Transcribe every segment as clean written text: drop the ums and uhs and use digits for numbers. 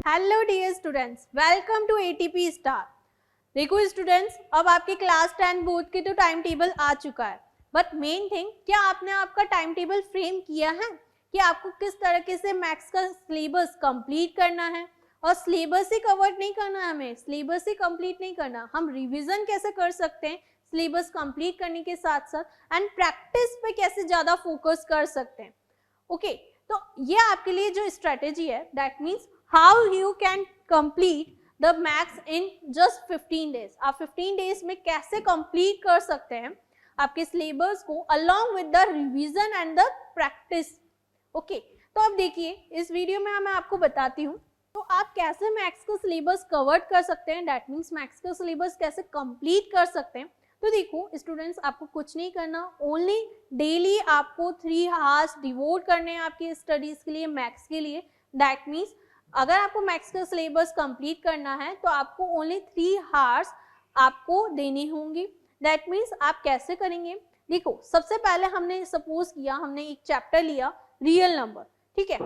Hello dear students, welcome to ATP star. देखो students, अब आपके क्लास 10 बोर्ड के तो टाइम टेबल आ चुका है, बट मेन थिंग, क्या आपने आपका टाइम टेबल फ्रेम किया है कि आपको किस तरीके से मैथ्स का सिलेबस कंप्लीट करना है। और सिलेबस ही कवर नहीं करना है, हमें सिलेबस ही कंप्लीट नहीं करना, हम रिवीजन कैसे कर सकते हैं सिलेबस कंप्लीट करने के साथ साथ, एंड प्रैक्टिस पे कैसे ज्यादा फोकस कर सकते हैं। ओके, तो ये आपके लिए जो स्ट्रेटेजी है, that means how you can complete the maths in just 15 days. आप 15 डेज में कैसे कंप्लीट कर सकते हैं आपके सिलेबस को along with the revision and the practice. Okay, तो अब देखिए इस वीडियो में मैं आपको बताती हूँ तो आप कैसे मैथ्स का सिलेबस कवर कर सकते हैं, दैट मीन्स मैथ्स का सिलेबस कैसे कंप्लीट कर सकते हैं। तो देखो स्टूडेंट्स, आपको कुछ नहीं करना, ओनली डेली आपको 3 आवर्स डिवोट करने हैं आपकी स्टडीज के लिए, मैथ्स के लिए। दैट मीन्स अगर आपको मैथ्स का सिलेबस कंप्लीट करना है तो आपको ओनली 3 आवर्स आपको देने होंगे। दैट मीन्स आप कैसे करेंगे, देखो सबसे पहले हमने सपोज किया, हमने एक चैप्टर लिया रियल नंबर, ठीक है,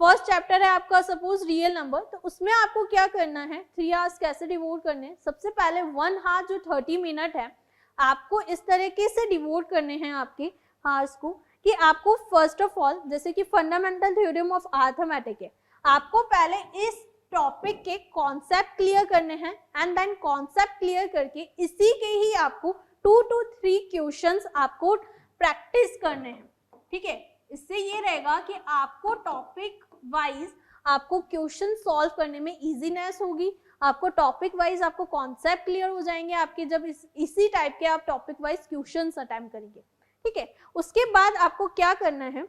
फर्स्ट चैप्टर है आपका सपोज रियल नंबर, तो उसमें आपको क्या करना है, 3 आवर्स कैसे डिवोट करने हैं। सबसे पहले 1 आवर जो 30 मिनट है आपको इस तरीके से डिवोट करने हैं आपके आवर्स को कि आपको फर्स्ट ऑफ ऑल, जैसे कि फंडामेंटल थ्योरम ऑफ अरिथमेटिक है, आपको पहले इस टॉपिक के कॉन्सेप्ट क्लियर करने हैं एंड देन कॉन्सेप्ट क्लियर करके इसी के ही आपको 2 to 3 क्वेश्चंस आपको प्रैक्टिस करने हैं, ठीक है। इससे ये रहेगा कि आपको टॉपिक वाइज आपको क्वेश्चन सॉल्व करने में इजीनेस होगी, आपको टॉपिक वाइज आपको कॉन्सेप्ट क्लियर हो जाएंगे आपके, जब इसी टाइप के आप टॉपिक वाइज क्वेश्चंस अटेम्प्ट करेंगे, ठीक है। उसके बाद आपको क्या करना है,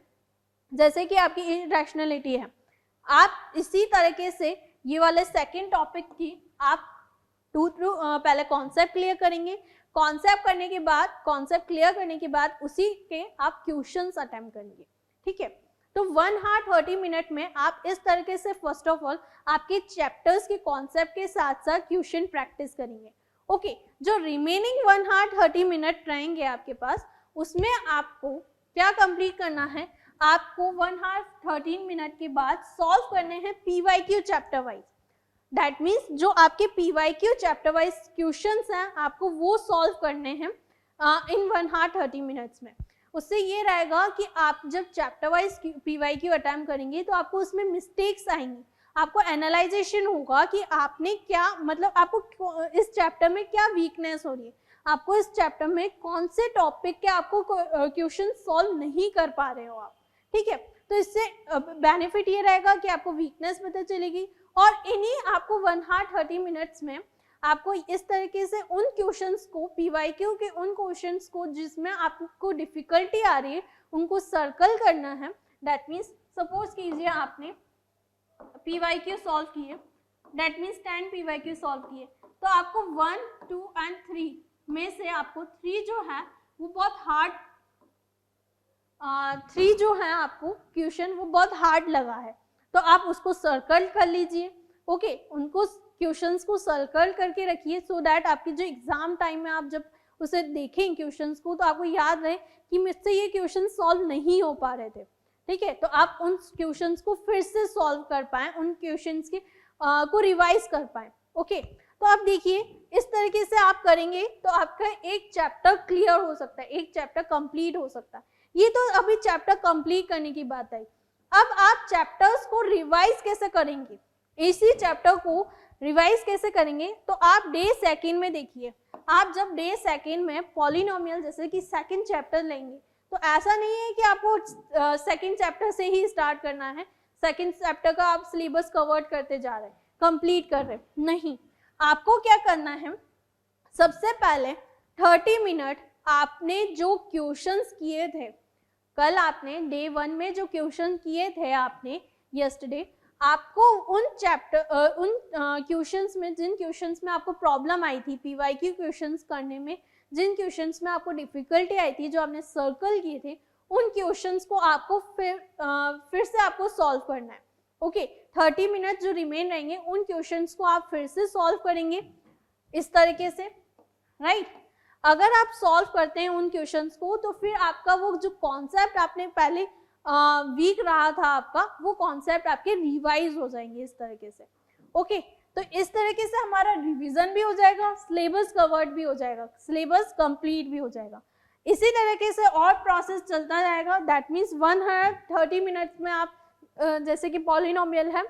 जैसे कि आपकी इरेशनलिटी है, आप इसी तरीके से ये वाले सेकंड टॉपिक की आप पहले कॉन्सेप्ट क्लियर करेंगे, कॉन्सेप्ट करने के बाद, कॉन्सेप्ट क्लियर करने के बाद उसी के आप क्वेश्चंस अटेम्प्ट करेंगे, ठीक है। तो 1 आवर 30 मिनट में आप इस तरीके से फर्स्ट ऑफ ऑल आपके चैप्टर्स के कॉन्सेप्ट के साथ साथ क्वेश्चन प्रैक्टिस करेंगे। ओके, जो रिमेनिंग 1 आवर 30 मिनट रहेंगे आपके पास, उसमें आपको क्या कंप्लीट करना है, आपको 1 आवर 13 मिनट के बाद सॉल्व करने हैं PYQ chapter wise. That means जो आपके पीवाईक्यू चैप्टर वाइज क्वेश्चंस हैं आपको वो सॉल्व करने हैं इन 1 आवर 30 मिनट्स में। उससे ये रहेगा कि आप जब चैप्टर वाइज पीवाईक्यू अटेम्प्ट करेंगे तो आपको उसमें मिस्टेक्स आएंगी, आपको एनालाइजेशन होगा कि आपने क्या, मतलब आपको इस चैप्टर में क्या वीकनेस हो रही है, आपको इस चैप्टर में कौन से टॉपिक के आपको क्वेश्चन सॉल्व नहीं कर पा रहे हो आप, ठीक है। तो इससे बेनिफिट ये रहेगा कि आपको वीकनेस पता चलेगी और इन्हीं आपको 1 आवर 30 मिनट्स में आपको इस तरीके से उन क्वेश्चंस को, पीवाईक्यू के उन क्वेश्चंस को जिसमें आपको डिफिकल्टी आ रही है उनको सर्कल करना है। दैट मीन्स सपोज कीजिए आपने पीवाईक्यू सॉल्व किए, दैट मीन्स 10 पीवाईक्यू सॉल्व किए, तो आपको 1, 2 एंड 3 में से आपको 3 जो है वो बहुत हार्ड, 3 जो है आपको क्वेश्चन वो बहुत हार्ड लगा है, तो आप उसको सर्कल कर लीजिए। ओके, उनको क्वेश्चंस को सर्कल करके रखिए सो दैट आपकी जो एग्जाम टाइम में आप जब उसे देखें क्वेश्चंस को तो आपको याद रहे कि मुझसे ये क्वेश्चन सॉल्व नहीं हो पा रहे थे, ठीक है। तो आप उन क्वेश्चंस को फिर से सॉल्व कर पाएं, उन क्वेश्चंस के को रिवाइज कर पाएं। ओके, तो आप देखिए इस तरीके से आप करेंगे तो आपका एक चैप्टर क्लियर हो सकता है, एक चैप्टर कंप्लीट हो सकता है। ये तो अभी चैप्टर कंप्लीट करने की बात आई। अब आप चैप्टर्स को रिवाइज कैसे करेंगे, इसी चैप्टर को रिवाइज कैसे करेंगे, तो आप डे सेकंड में देखिए, आप जब डे सेकंड में पॉलिनोमियल जैसे कि सेकंड चैप्टर लेंगे तो ऐसा नहीं है कि आपको सेकंड चैप्टर से ही स्टार्ट करना है, सेकंड चैप्टर का आप सिलेबस कवर करते जा रहे हैं, कंप्लीट कर रहे हैं, नहीं। आपको क्या करना है, सबसे पहले 30 मिनट आपने जो क्वेश्चंस किए थे कल, आपने डे 1 में जो क्वेश्चन किए थे आपने यस्टरडे, आपको उन चैप्टर उन क्वेश्चंस में, जिन क्वेश्चंस में आपको प्रॉब्लम आई थी पीवाईक्यू क्वेश्चंस करने में, जिन क्वेश्चंस में आपको डिफिकल्टी आई थी, जो आपने सर्कल किए थे, उन क्वेश्चंस को आपको फिर से आपको सॉल्व करना है। ओके, 30 मिनट जो रिमेन रहेंगे उन क्वेश्चंस को आप फिर से सॉल्व करेंगे इस तरीके से, राइट। अगर आप सॉल्व करते हैं उन क्वेश्चंस को तो फिर आपका वो जो कॉन्सेप्ट आपने पहले वीक रहा था आपका, वो कॉन्सेप्ट आपके रिवाइज हो जाएंगे इस तरीके से। ओके, तो इस तरीके से हमारा रिवीजन भी हो जाएगा, सिलेबस कवर्ड भी हो जाएगा, सिलेबस कंप्लीट भी हो जाएगा। इसी तरीके से और प्रोसेस चलता जाएगा, दैट मीन्स 130 मिनट्स में आप जैसे कि पॉलिनोमियल है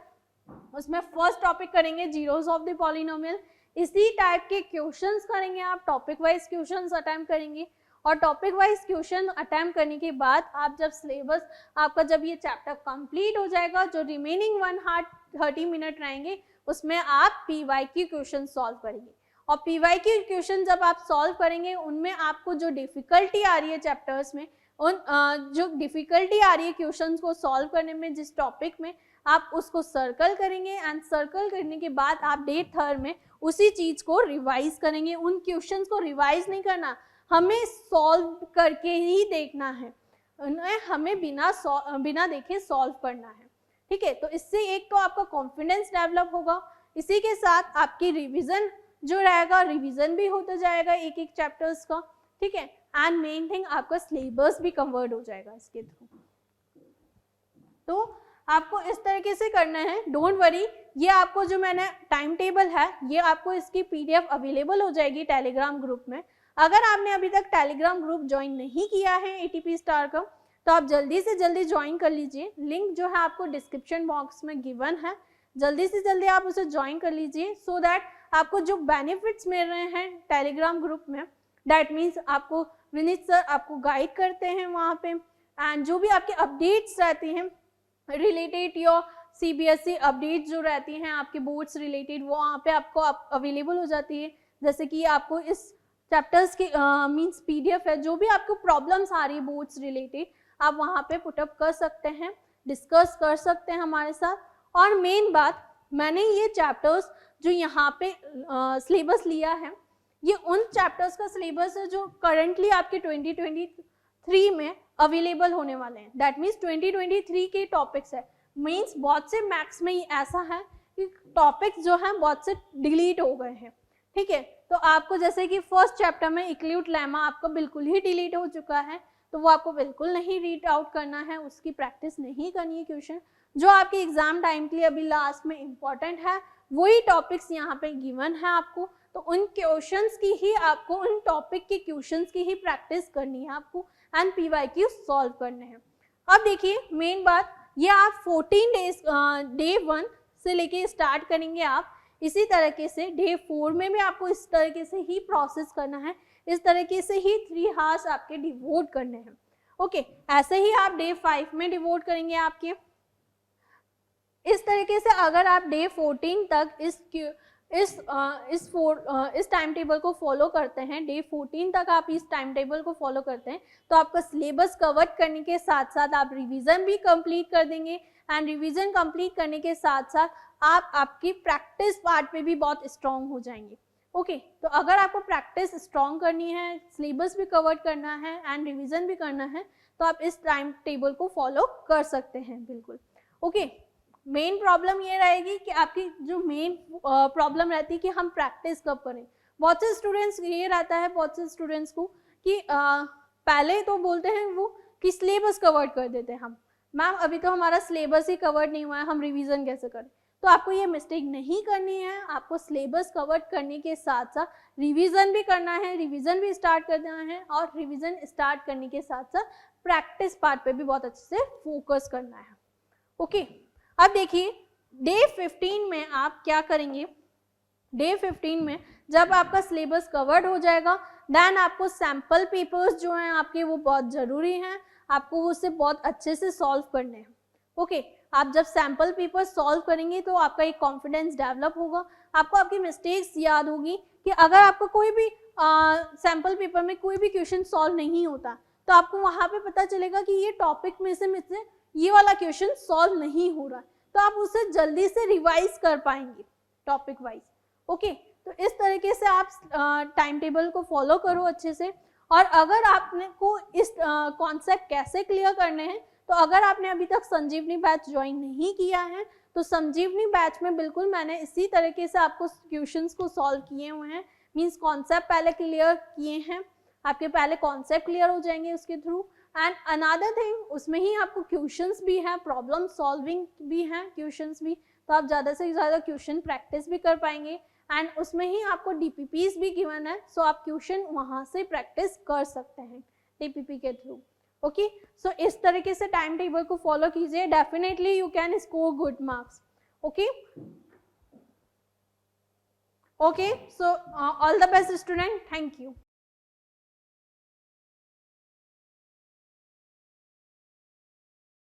उसमें फर्स्ट टॉपिक करेंगे जीरोस ऑफ द पॉलिनोमियल, इसी टाइप के क्वेश्चंस करेंगे आप, टॉपिक वाइज क्वेश्चंस अटेम्प्ट करेंगे और टॉपिक वाइज क्वेश्चन अटेम्प्ट करने के बाद आप जब सिलेबस आपका जब ये चैप्टर कंप्लीट हो जाएगा, जो रिमेनिंग 130 मिनट रहेंगे उसमें आप PYQ क्वेश्चन सॉल्व करेंगे और PYQ क्वेश्चन जब आप सॉल्व करेंगे उनमें आपको जो डिफिकल्टी आ रही है चैप्टर्स में, उन जो डिफिकल्टी आ रही है क्वेश्चंस को सॉल्व करने में जिस टॉपिक में, आप उसको सर्कल करेंगे एंड सर्कल करने के बाद आप डे 3 में उसी चीज को रिवाइज करेंगे। उन क्वेश्चंस को रिवाइज नहीं करना, हमें सॉल्व करके ही देखना है, हमें बिना देखे सॉल्व करना है, ठीक है। तो इससे एक तो आपका कॉन्फिडेंस डेवलप होगा, इसी के साथ आपकी रिवीजन जो रहेगा, रिवीजन भी होता जाएगा एक एक चैप्टर्स का, ठीक है। एंड मेन थिंग आपका सिलेबस भी कन्वर्ट हो जाएगा इसके थ्रू। तो आपको इस तरीके से करना है, डोंट वरी, ये आपको जो मैंने टाइम टेबल है ये आपको इसकी PDF अवेलेबल हो जाएगी टेलीग्राम ग्रुप में। अगर आपने अभी तक टेलीग्राम ग्रुप ज्वाइन नहीं किया है ATP स्टार का, तो आप जल्दी से जल्दी ज्वाइन कर लीजिए, लिंक जो है आपको डिस्क्रिप्शन बॉक्स में गिवन है, जल्दी से जल्दी आप उसे ज्वाइन कर लीजिए सो दैट आपको जो बेनिफिट्स मिल रहे हैं टेलीग्राम ग्रुप में, दैट मीन्स आपको विनीत सर आपको गाइड करते हैं वहाँ पे, एंड जो भी आपके अपडेट्स रहती हैं रिलेटेड योर CBSE अपडेट्स जो रहती हैं आपके बोर्ड्स रिलेटेड, वो वहाँ पे आपको अवेलेबल हो जाती है। जैसे कि आपको इस चैप्टर्स की मीन्स PDF है, जो भी आपको प्रॉब्लम्स आ रही है बोर्ड्स रिलेटेड आप वहाँ पे पुटअप कर सकते हैं, डिस्कस कर सकते हैं हमारे साथ। और मेन बात, मैंने ये चैप्टर्स जो यहाँ पे सिलेबस लिया है, ये उन चैप्टर्स का सिलेबस है जो करंटली आपके 2023 में अवेलेबल होने वाले हैं, दैट मीन्स 2023 के टॉपिक्स है। मीन्स बहुत से मैथ्स में ऐसा है कि टॉपिक्स जो हैं बहुत से डिलीट हो गए हैं, ठीक है। तो आपको जैसे कि फर्स्ट चैप्टर में इक्ल्यूट लेमा आपका बिल्कुल ही डिलीट हो चुका है, तो वो आपको बिल्कुल नहीं रीड आउट करना है, उसकी प्रैक्टिस नहीं करनी है। क्वेश्चन जो आपके एग्जाम टाइम के लिए अभी लास्ट में इम्पॉर्टेंट है वही टॉपिक्स यहाँ पे गिवन है आपको, तो उन क्वेश्चंस की ही आपको, उन टॉपिक के क्वेश्चंस की ही प्रैक्टिस करनी है आपको एंड PYQ सॉल्व करने हैं। अब देखिए मेन बात, ये आप 14 डेज डे 1 से लेके स्टार्ट करेंगे आप, इसी तरीके से डे 4 में भी आपको इस तरीके से ही प्रोसेस करना है, इस तरीके से ही 3 आवर्स आपके डिवोट करने हैं, ओके। ऐसे ही आप डे 5 में डिवोट करेंगे आपके। इस तरीके से अगर आप डे 14 तक इस टाइम टेबल को फॉलो करते हैं, डे 14 तक आप इस टाइम टेबल को फॉलो करते हैं, तो आपका सिलेबस कवर करने के साथ साथ आप रिवीजन भी कंप्लीट कर देंगे एंड रिवीजन कंप्लीट करने के साथ साथ आप आपकी प्रैक्टिस पार्ट पे भी बहुत स्ट्रांग हो जाएंगे, ओके। तो अगर आपको प्रैक्टिस स्ट्रांग करनी है, सिलेबस भी कवर करना है एंड रिवीजन भी करना है, तो आप इस टाइम टेबल को फॉलो कर सकते हैं, बिल्कुल, ओके। मेन प्रॉब्लम ये रहेगी कि आपकी जो मेन प्रॉब्लम रहती है कि हम प्रैक्टिस कब करें। बहुत से स्टूडेंट्स ये रहता है, बहुत से स्टूडेंट्स को कि पहले तो बोलते हैं वो कि सिलेबस कवर कर देते हैं हम, मैम अभी तो हमारा सिलेबस ही कवर नहीं हुआ है, हम रिवीजन कैसे करें। तो आपको ये मिस्टेक नहीं करनी है, आपको सिलेबस कवर करने के साथ साथ रिवीजन भी करना है, रिवीजन भी स्टार्ट करना है और रिवीजन स्टार्ट करने के साथ साथ प्रैक्टिस पार्ट पे भी बहुत अच्छे से फोकस करना है, ओके। अब देखिए डे 15 में आप क्या करेंगे, डे 15 में जब आपका सिलेबस कवर्ड हो जाएगा, देन आपको सैम्पल पेपर्स जो हैं आपके वो बहुत ज़रूरी हैं, आपको उससे बहुत अच्छे से सॉल्व करने हैं, ओके। आप जब सैम्पल पेपर सॉल्व करेंगे तो आपका एक कॉन्फिडेंस डेवलप होगा, आपको आपकी मिस्टेक्स याद होगी कि अगर आपको कोई भी सैम्पल पेपर में कोई भी क्वेश्चन सॉल्व नहीं होता तो आपको वहाँ पे पता चलेगा कि ये टॉपिक में से ये वाला क्वेश्चन सॉल्व नहीं हो रहा है, तो आप उसे जल्दी से रिवाइज कर पाएंगे टॉपिक वाइज, ओके। तो इस तरीके से आप टाइम टेबल को फॉलो करो अच्छे से। और अगर आपने को इस कॉन्सेप्ट कैसे क्लियर करने हैं, तो अगर आपने अभी तक संजीवनी बैच ज्वाइन नहीं किया है तो संजीवनी बैच में बिल्कुल मैंने इसी तरीके से आपको क्वेश्चंस को सॉल्व किए हुए हैं, मीन्स कॉन्सेप्ट पहले क्लियर किए हैं, आपके पहले कॉन्सेप्ट क्लियर हो जाएंगे उसके थ्रू, एंड अनदर थिंग, उसमें ही आपको क्वेश्चंस भी हैं, प्रॉब्लम सॉल्विंग भी हैं, क्वेश्चंस भी, तो आप ज़्यादा से ज़्यादा क्वेश्चन प्रैक्टिस भी कर पाएंगे। एंड उसमें ही आपको डीपीपीज भी गिवन है, सो आप क्वेश्चन वहाँ से प्रैक्टिस कर सकते हैं डीपीपी के थ्रू। ओके, सो इस तरीके से टाइम टेबल को फॉलो कीजिए, definitely you can score good marks. Okay, okay, so all the best student, thank you.